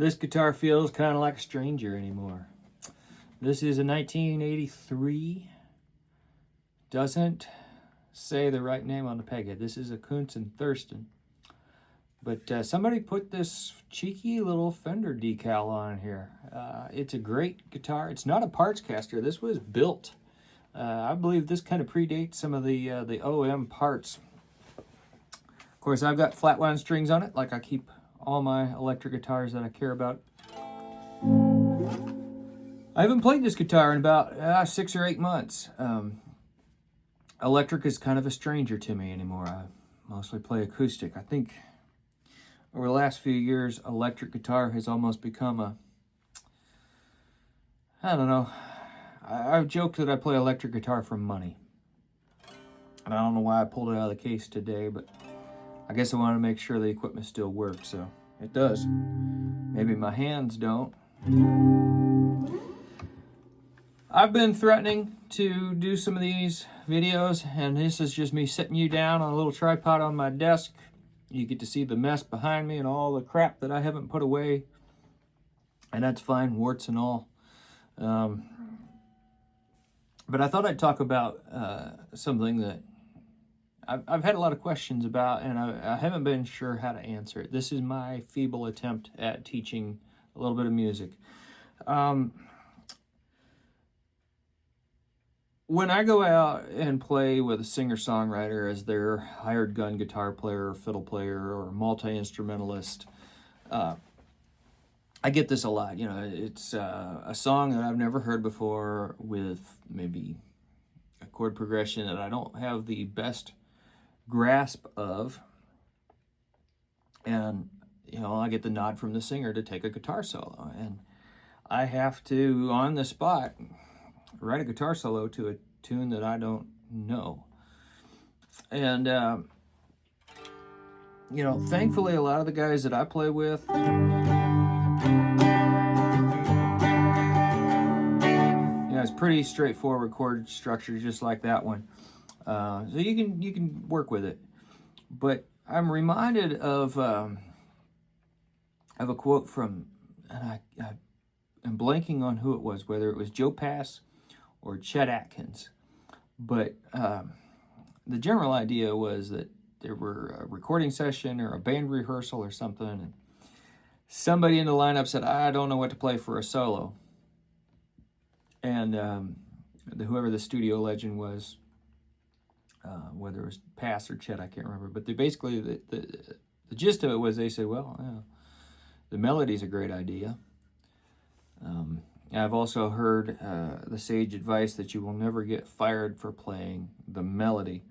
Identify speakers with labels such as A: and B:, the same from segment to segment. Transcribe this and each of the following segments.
A: This guitar feels kind of like a stranger anymore. This is a 1983. Doesn't say the right name on the peg. This is a Kuntz and Thurston. But somebody put this cheeky little Fender decal on here. It's a great guitar. It's not a parts caster. This was built. I believe this kind of predates some of the OM parts. Of course, I've got flat wound strings on it, like I keep all my electric guitars that I care about. I haven't played this guitar in about 6 or 8 months. Electric is kind of a stranger to me anymore. I mostly play acoustic. I think over the last few years, electric guitar has almost become I don't know. I've joked that I play electric guitar for money. And I don't know why I pulled it out of the case today, but I guess I want to make sure the equipment still works, so it does. Maybe my hands don't. I've been threatening to do some of these videos, and this is just me sitting you down on a little tripod on my desk. You get to see the mess behind me and all the crap that I haven't put away, and that's fine, warts and all. But I thought I'd talk about something that I've had a lot of questions about, and I haven't been sure how to answer it. This is my feeble attempt at teaching a little bit of music. When I go out and play with a singer-songwriter as their hired gun guitar player or fiddle player or multi-instrumentalist, I get this a lot. You know, it's a song that I've never heard before with maybe a chord progression that I don't have the best grasp of. And, you know, I get the nod from the singer to take a guitar solo. And I have to, on the spot, write a guitar solo to a tune that I don't know. And, you know, thankfully, a lot of the guys that I play with, you know, it's pretty straightforward chord structure, just like that one. So you can work with it. But I'm reminded of a quote from, and I'm blanking on who it was, whether it was Joe Pass or Chet Atkins. But the general idea was that there were a recording session or a band rehearsal or something, and somebody in the lineup said, I don't know what to play for a solo. And whoever the studio legend was, whether it was Pass or Chet, I can't remember. But basically, the gist of it was they said, well, the melody's a great idea. I've also heard the sage advice that you will never get fired for playing the melody.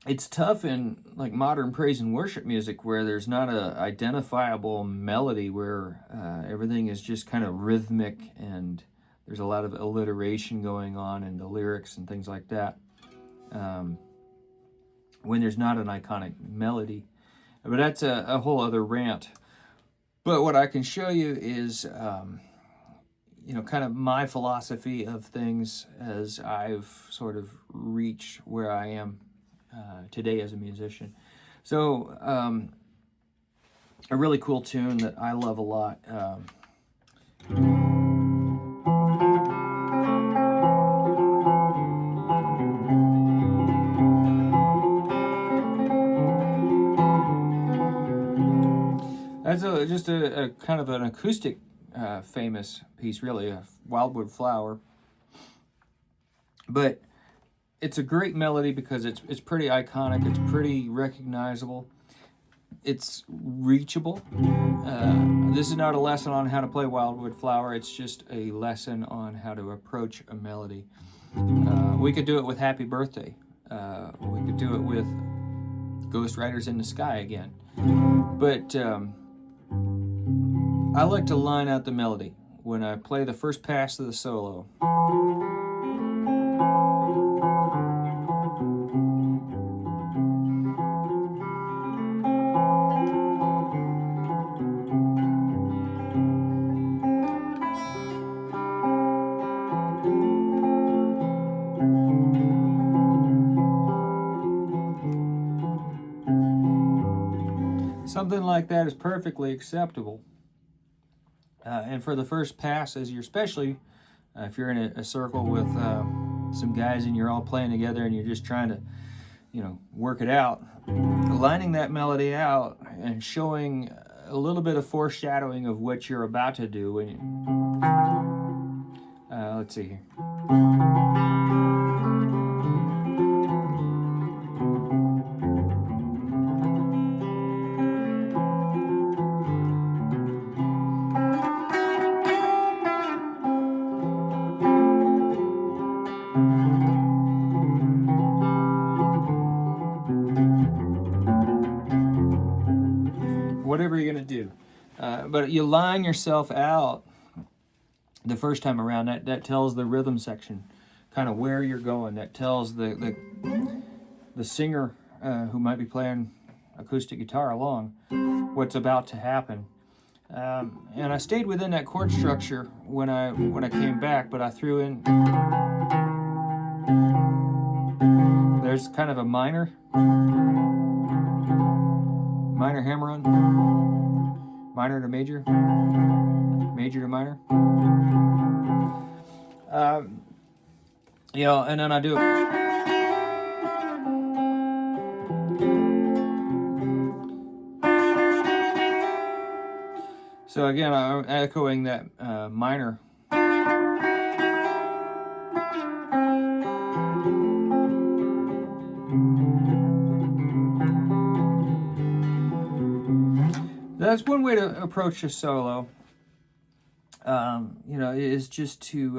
A: It's tough in like modern praise and worship music where there's not a identifiable melody, where everything is just kind of rhythmic and there's a lot of alliteration going on in the lyrics and things like that. When there's not an iconic melody. But that's a whole other rant. But what I can show you is, you know, kind of my philosophy of things as I've sort of reached where I am today as a musician. So, a really cool tune that I love a lot. That's just a kind of an acoustic famous piece, really, a Wildwood Flower. But it's a great melody because it's pretty iconic, it's pretty recognizable, it's reachable. This is not a lesson on how to play Wildwood Flower, it's just a lesson on how to approach a melody. We could do it with Happy Birthday. We could do it with Ghost Riders in the Sky again. But I like to line out the melody when I play the first pass of the solo. something like that is perfectly acceptable. And for the first pass, as you're especially if you're in a circle with some guys and you're all playing together and you're just trying to, work it out, lining that melody out and showing a little bit of foreshadowing of what you're about to do when you, let's see here. Whatever you're going to do. But you line yourself out the first time around. That tells the rhythm section kind of where you're going. That tells the singer who might be playing acoustic guitar along what's about to happen. And I stayed within that chord structure when I came back, but I threw in, there's kind of a minor hammer-on, minor to major, major to minor. And then I do it. So again, I'm echoing that minor. That's one way to approach a solo. Is just to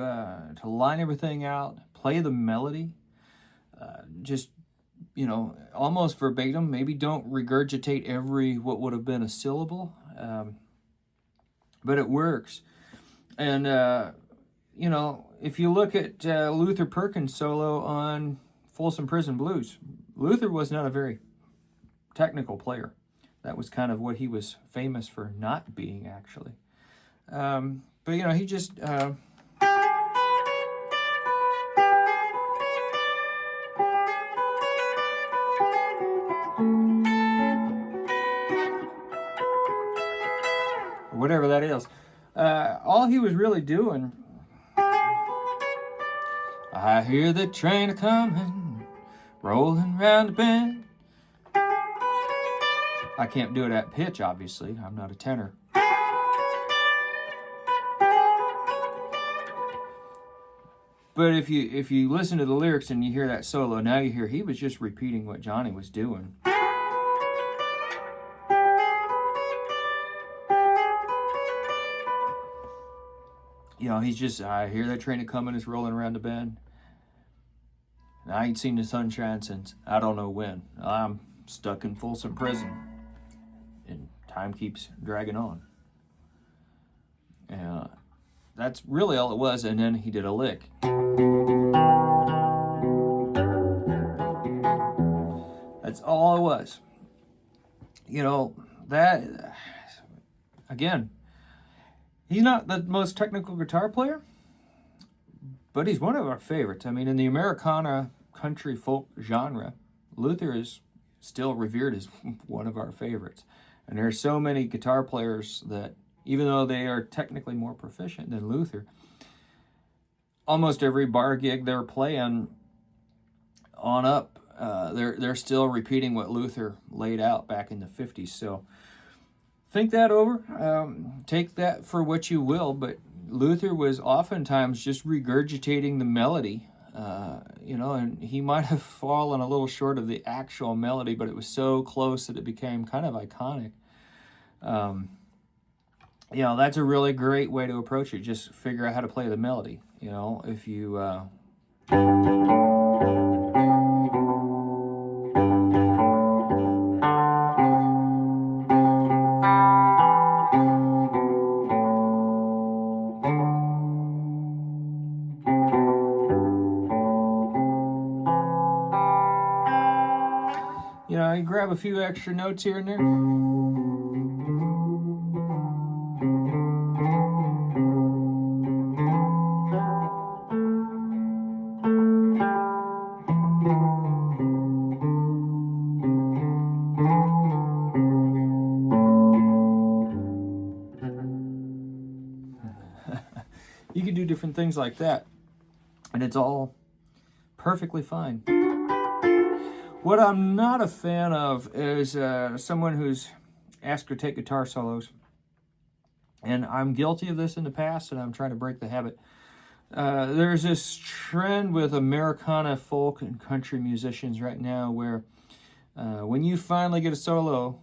A: line everything out, play the melody, just almost verbatim. Maybe don't regurgitate what would have been a syllable, but it works. And if you look at Luther Perkins' solo on Folsom Prison Blues, Luther was not a very technical player. That was kind of what he was famous for not being, actually. But he just whatever that is. All he was really doing, I hear the train a-comin', rolling round the bend. I can't do it at pitch, obviously. I'm not a tenor. But if you listen to the lyrics and you hear that solo, now you hear he was just repeating what Johnny was doing. He's just, I hear that train a-comin', it's rolling around the bend. And I ain't seen the sunshine since I don't know when. I'm stuck in Folsom Prison. And time keeps dragging on. And that's really all it was. And then he did a lick. That's all it was. That, again, he's not the most technical guitar player, but he's one of our favorites. I mean, in the Americana country folk genre, Luther is still revered as one of our favorites. And there are so many guitar players that, even though they are technically more proficient than Luther, almost every bar gig they're playing on up, they're still repeating what Luther laid out back in the 50s. So think that over. Take that for what you will, but Luther was oftentimes just regurgitating the melody, and he might have fallen a little short of the actual melody, but it was so close that it became kind of iconic. That's a really great way to approach it. Just figure out how to play the melody. If you you grab a few extra notes here and there. You can do different things like that, and it's all perfectly fine. What I'm not a fan of is someone who's asked to take guitar solos, and I'm guilty of this in the past, and I'm trying to break the habit. There's this trend with Americana folk and country musicians right now where when you finally get a solo,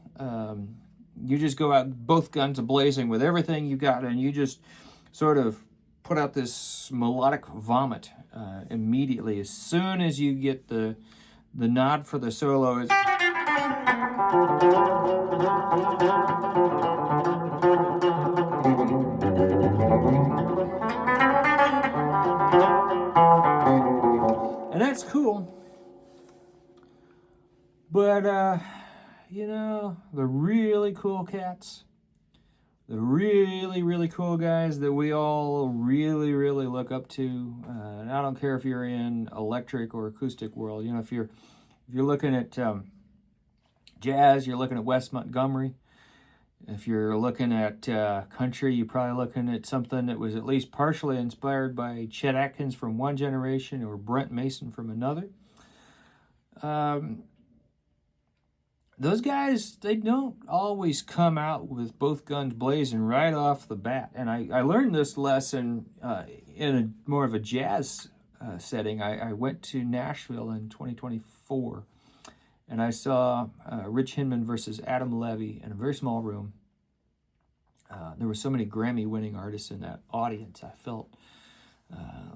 A: you just go out both guns a-blazing with everything you got, and you just sort of put out this melodic vomit immediately. As soon as you get the nod for the solo, is and that's cool. But, you know, the really cool cats, the really, really cool guys that we all really, really look up to, and I don't care if you're in electric or acoustic world. You know, if you're looking at jazz, you're looking at Wes Montgomery. If you're looking at country, you're probably looking at something that was at least partially inspired by Chet Atkins from one generation or Brent Mason from another. Those guys, they don't always come out with both guns blazing right off the bat. And I learned this lesson in a more of a jazz setting. I went to Nashville in 2024, and I saw Rich Hinman versus Adam Levy in a very small room. There were so many Grammy-winning artists in that audience. I felt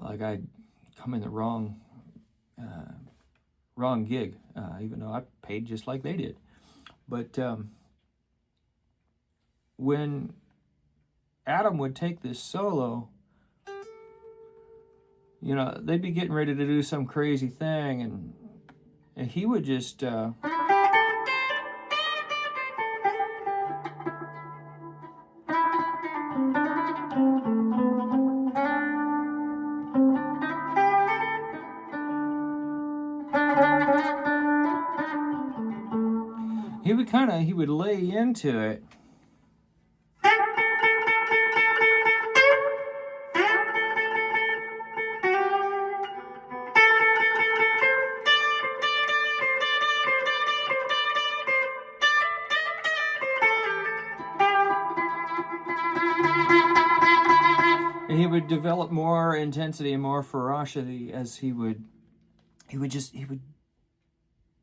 A: like I'd come in the wrong gig, even though I paid just like they did. But when Adam would take this solo, you know, they'd be getting ready to do some crazy thing, and he would just he would lay into it. And he would develop more intensity and more ferocity as he would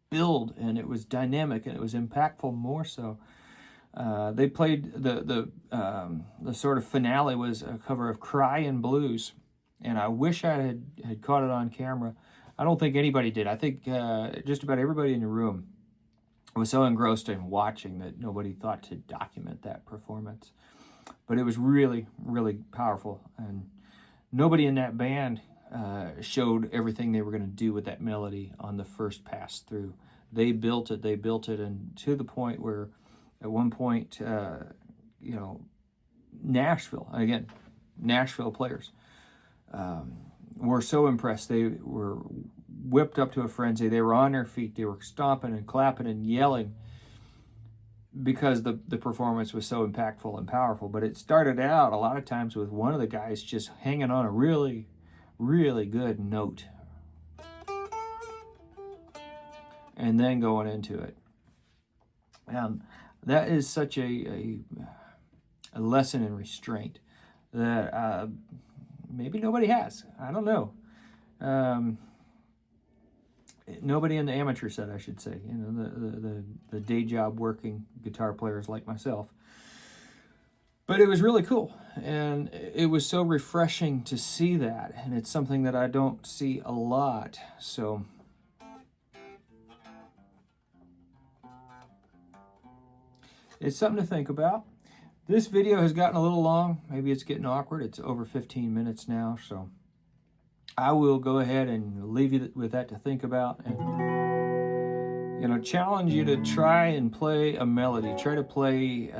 A: build, and it was dynamic and it was impactful more so. They played the sort of finale was a cover of Cryin' Blues, and I wish I had caught it on camera. I don't think anybody did. I think just about everybody in the room was so engrossed in watching that nobody thought to document that performance. But it was really, really powerful, and nobody in that band showed everything they were going to do with that melody on the first pass through. They built it, and to the point where at one point, you know, Nashville players were so impressed. They were whipped up to a frenzy. They were on their feet. They were stomping and clapping and yelling because the performance was so impactful and powerful. But it started out a lot of times with one of the guys just hanging on a really, really good note and then going into it. That is such a lesson in restraint that maybe nobody has. I don't know. Nobody in the amateur set, I should say. You know, the day job working guitar players like myself. But it was really cool, and it was so refreshing to see that, and it's something that I don't see a lot. So it's something to think about. This video has gotten a little long. Maybe it's getting awkward. It's over 15 minutes now, so I will go ahead and leave you with that to think about, and you know, challenge you to try and play a melody. Try to play,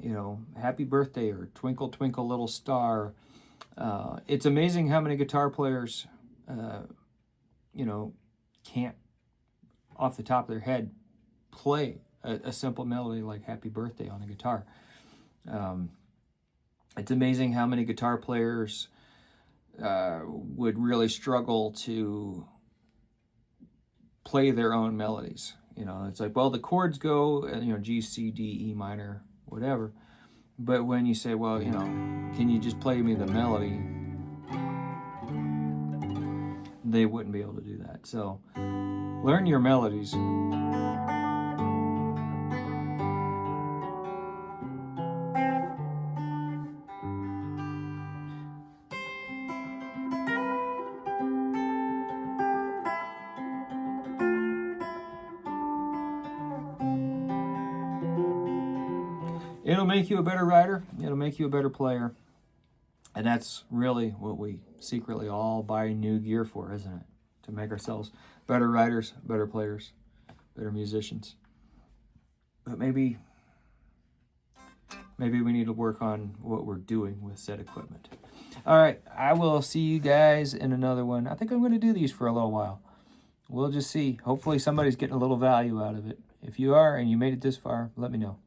A: you know, Happy Birthday or Twinkle Twinkle Little Star. It's amazing how many guitar players, you know, can't off the top of their head play a simple melody like Happy Birthday on a guitar. It's amazing how many guitar players would really struggle to play their own melodies. You know, it's like, well, the chords go, you know, G, C, D, E minor, whatever. But when you say, well, you know, can you just play me the melody? They wouldn't be able to do that. So learn your melodies. It'll make you a better writer. It'll make you a better player. And that's really what we secretly all buy new gear for, isn't it? To make ourselves better writers, better players, better musicians. But maybe we need to work on what we're doing with said equipment. All right, I will see you guys in another one. I think I'm going to do these for a little while. We'll just see. Hopefully somebody's getting a little value out of it. If you are and you made it this far, let me know.